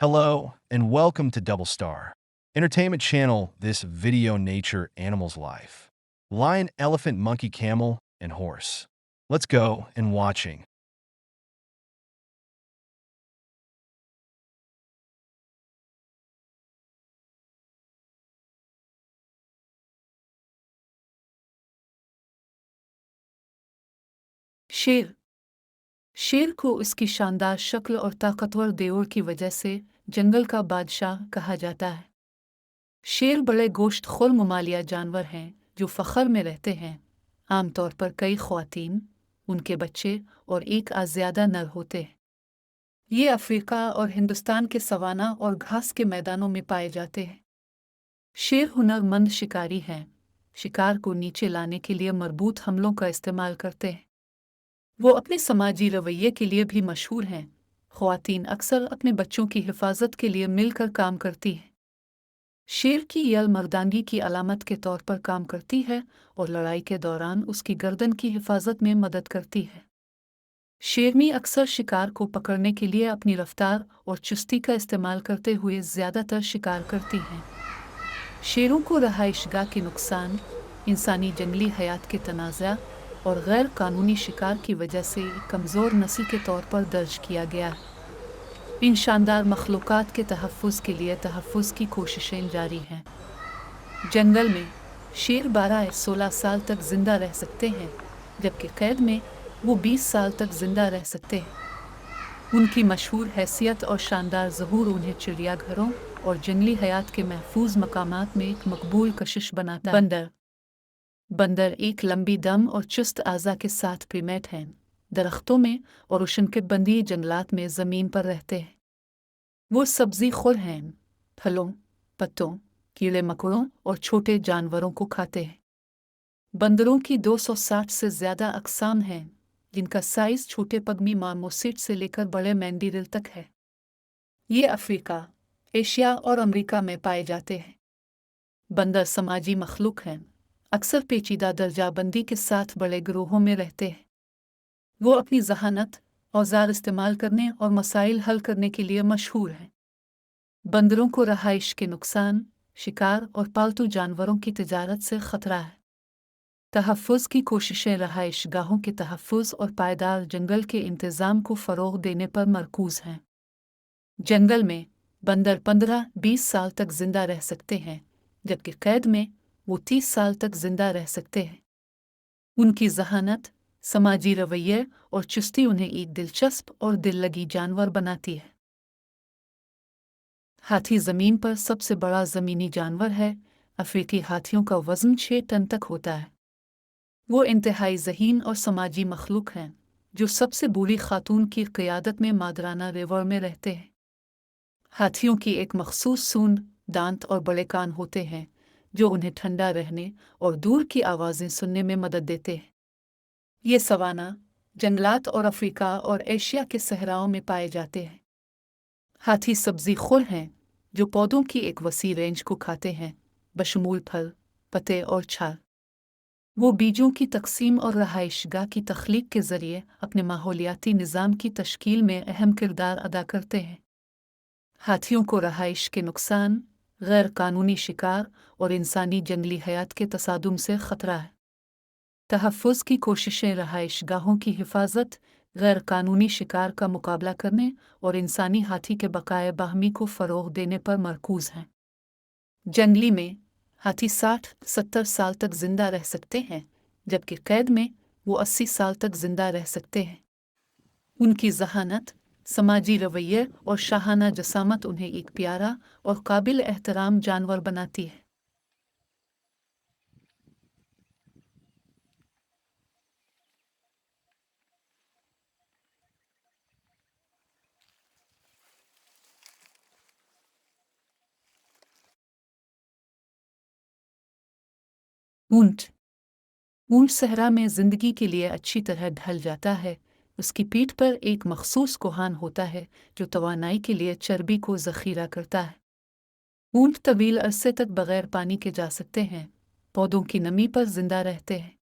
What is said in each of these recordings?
Hello, and welcome to Double Star Entertainment Channel. This video nature animals life. Lion, elephant, monkey, camel, and horse. Let's go and watching. शेर शेर को उसकी शानदार शक्ल और ताकतवर देवर की वजह से जंगल का बादशाह कहा जाता है। शेर बड़े गोश्तखोर ममालिया जानवर हैं जो फ़ख्र में रहते हैं। आमतौर पर कई ख़वातीन, उनके बच्चे और एक ज़्यादा नर होते हैं। ये अफ्रीका और हिंदुस्तान के सवाना और घास के मैदानों में पाए जाते हैं। शेर हुनरमंद शिकारी हैं। शिकार को नीचे लाने के लिए मरबूत हमलों का इस्तेमाल करते हैं। वो अपने समाजी रवैये के लिए भी मशहूर हैं। ख़वातीन अक्सर अपने बच्चों की हिफाजत के लिए मिलकर काम करती हैं। शेर की यल मर्दानगी की अलामत के तौर पर काम करती है और लड़ाई के दौरान उसकी गर्दन की हिफाजत में मदद करती है। शेरनी अक्सर शिकार को पकड़ने के लिए अपनी रफ्तार और चुस्ती का इस्तेमाल करते हुए ज़्यादातर शिकार करती हैं। शेरों को रहाइशगाह के नुकसान, इंसानी जंगली हयात के तनाज़ा और गैर कानूनी शिकार की वजह से कमज़ोर नस्ल के तौर पर दर्ज किया गया है। इन शानदार मखलूक़ात के तहफ़्फ़ुज़ के लिए तहफ़्फ़ुज़ की कोशिशें जारी हैं। जंगल में शेर 12-16 साल तक ज़िंदा रह सकते हैं, जबकि क़ैद में वो 20 साल तक ज़िंदा रह सकते हैं। उनकी मशहूर हैसियत और शानदार ज़हूर उन्हें चिड़ियाघरों और जंगली हयात के महफूज मकामात में एक मकबूल कशिश बनाता है। बंदर एक लंबी दम और चुस्त आज़ा के साथ प्रीमेट हैं। दरख्तों में और उष्णकटिबंधीय जंगलात में ज़मीन पर रहते हैं। वो सब्ज़ी खोर हैं, फलों, पत्तों, कीड़े मकोड़ों और छोटे जानवरों को खाते हैं। बंदरों की 260 से ज़्यादा अक़साम हैं, जिनका साइज़ छोटे पगमी मार्मोसिट से लेकर बड़े मैंडीरिल तक है। ये अफ्रीका, एशिया और अमेरिका में पाए जाते हैं। बंदर समाजी मखलूक हैं, अक्सर पेचीदा दर्जाबंदी के साथ बड़े गिरोहों में रहते हैं। वो अपनी ज़हानत, औज़ार इस्तेमाल करने और मसाइल हल करने के लिए मशहूर हैं। बंदरों को रहाइश के नुकसान, शिकार और पालतू जानवरों की तिजारत से ख़तरा है। तहफ़्फ़ुज़ की कोशिशें रहाइश गाहों के तहफ़्फ़ुज़ और पायदार जंगल के इंतज़ाम को फ़रोग़ देने पर मरकूज़ हैं। जंगल में बंदर 15-20 साल तक ज़िंदा रह सकते हैं, जबकि क़ैद में वो 30 साल तक ज़िंदा रह सकते हैं। उनकी ज़हानत, समाजी रवैये और चुस्ती उन्हें एक दिलचस्प और दिल लगी जानवर बनाती है। हाथी ज़मीन पर सबसे बड़ा ज़मीनी जानवर है। अफ्रीकी हाथियों का वज़न 6 टन तक होता है। वो इंतहाई ज़हीन और समाजी मखलूक हैं, जो सबसे बूढ़ी खातून की क़ियादत में मादराना रिवर में रहते हैं। हाथियों की एक मखसूस सूंड, दांत और बड़े कान होते हैं, जो उन्हें ठंडा रहने और दूर की आवाज़ें सुनने में मदद देते हैं। ये सवाना, जंगलात और अफ्रीका और एशिया के सहराओं में पाए जाते हैं। हाथी सब्ज़ी खोर हैं, जो पौधों की एक वसी रेंज को खाते हैं, बशमूल फल, पत्ते और छाल। वो बीजों की तकसीम और रहाइशगाह की तख्लीक के ज़रिए अपने माहौलियाती निज़ाम की तश्कील में अहम किरदार अदा करते हैं। हाथियों को रहाइश के नुकसान, गैर कानूनी शिकार और इंसानी जंगली हयात के तसादुम से ख़तरा है। तहफ़्फ़ुज़ की कोशिशें रहाइश गाहों की हिफाजत, गैर कानूनी शिकार का मुकाबला करने और इंसानी हाथी के बकाए बाहमी को फ़रोग़ देने पर मरकूज़ हैं। जंगली में हाथी 60-70 साल तक ज़िंदा रह सकते हैं, जबकि क़ैद में वो 80 साल तक ज़िंदा रह सकते हैं। उनकी ज़हानत, समाजी रवैये और शाहाना जसामत उन्हें एक प्यारा और काबिल एहतराम जानवर बनाती है। ऊंट ऊंट सहरा में ज़िंदगी के लिए अच्छी तरह ढल जाता है। उसकी पीठ पर एक मखसूस कोहान होता है, जो तवानाई के लिए चर्बी को ज़ख़ीरा करता है। ऊंट तवील अरसे तक बग़ैर पानी के जा सकते हैं, पौधों की नमी पर ज़िंदा रहते हैं।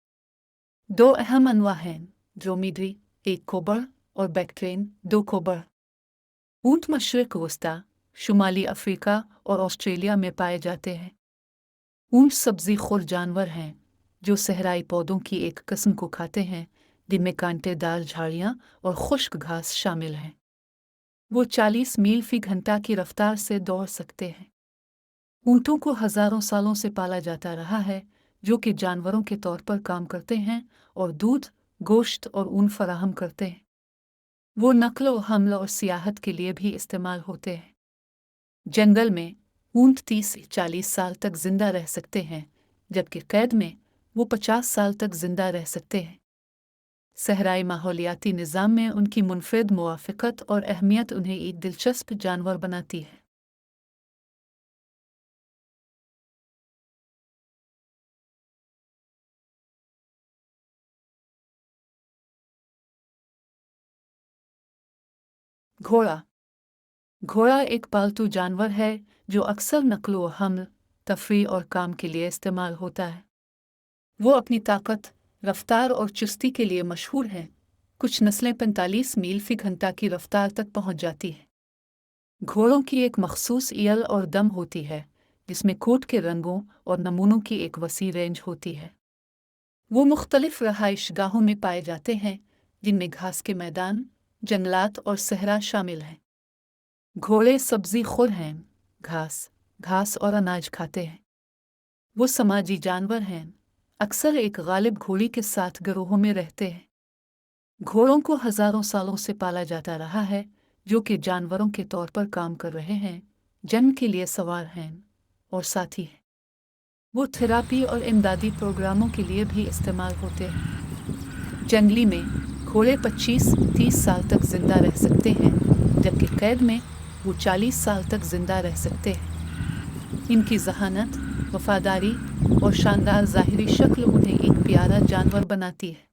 2 अहम अनवा हैं, ड्रोमीड्री 1 कोबड़ और बैक्ट्रेन 2 कोबड़। ऊंट मशरिक़ वस्ता, शुमाली अफ्रीका और ऑस्ट्रेलिया में पाए जाते हैं। ऊंट सब्जी खोर जानवर हैं जो सहराई पौधों की एक किस्म को खाते हैं जिनमें कांटेदार झाड़ियाँ और खुश्क घास शामिल हैं। वो 40 मील फी घंटा की रफ्तार से दौड़ सकते हैं। ऊँटों को हजारों सालों से पाला जाता रहा है, जो कि जानवरों के तौर पर काम करते हैं और दूध, गोश्त और ऊन फराहम करते हैं। वो नक्ल व हमल और सियाहत के लिए भी इस्तेमाल होते हैं। जंगल में ऊँट 30 से 40 साल तक जिंदा रह सकते हैं, जबकि कैद में वो 50 साल तक जिंदा रह सकते हैं। सहराई माहौलियाती निज़ाम में उनकी मुनफरद मुवाफ़क़त और अहमियत उन्हें एक दिलचस्प जानवर बनाती है। घोड़ा। घोड़ा एक पालतू जानवर है जो अक्सर नक्लो हमल, तफरीह और काम के लिए इस्तेमाल होता है। वो अपनी ताकत, रफ्तार और चुस्ती के लिए मशहूर है। कुछ नस्लें 45 मील फी घंटा की रफ्तार तक पहुंच जाती हैं। घोड़ों की एक मखसूस ईल और दम होती है, जिसमें कोट के रंगों और नमूनों की एक वसी रेंज होती है। वो मुख्तलिफ रहाइशगाहों में पाए जाते हैं, जिनमें घास के मैदान, जंगलात और सहरा शामिल हैं। घोड़े सब्जी खोर हैं, घास और अनाज खाते हैं। वो समाजी जानवर हैं, अक्सर एक गालिब घोड़ी के साथ गिरोहों में रहते हैं। घोड़ों को हजारों सालों से पाला जाता रहा है, जो कि जानवरों के तौर पर काम कर रहे हैं, जंग के लिए सवार हैं और साथी हैं। वो थेरापी और इमदादी प्रोग्रामों के लिए भी इस्तेमाल होते हैं। जंगली में घोड़े 25-30 साल तक जिंदा रह सकते हैं, जबकि कैद में वो 40 साल तक जिंदा रह सकते हैं। इनकी जहानत, वफादारी और शानदार ज़ाहिरी शक्ल उन्हें एक प्यारा जानवर बनाती है।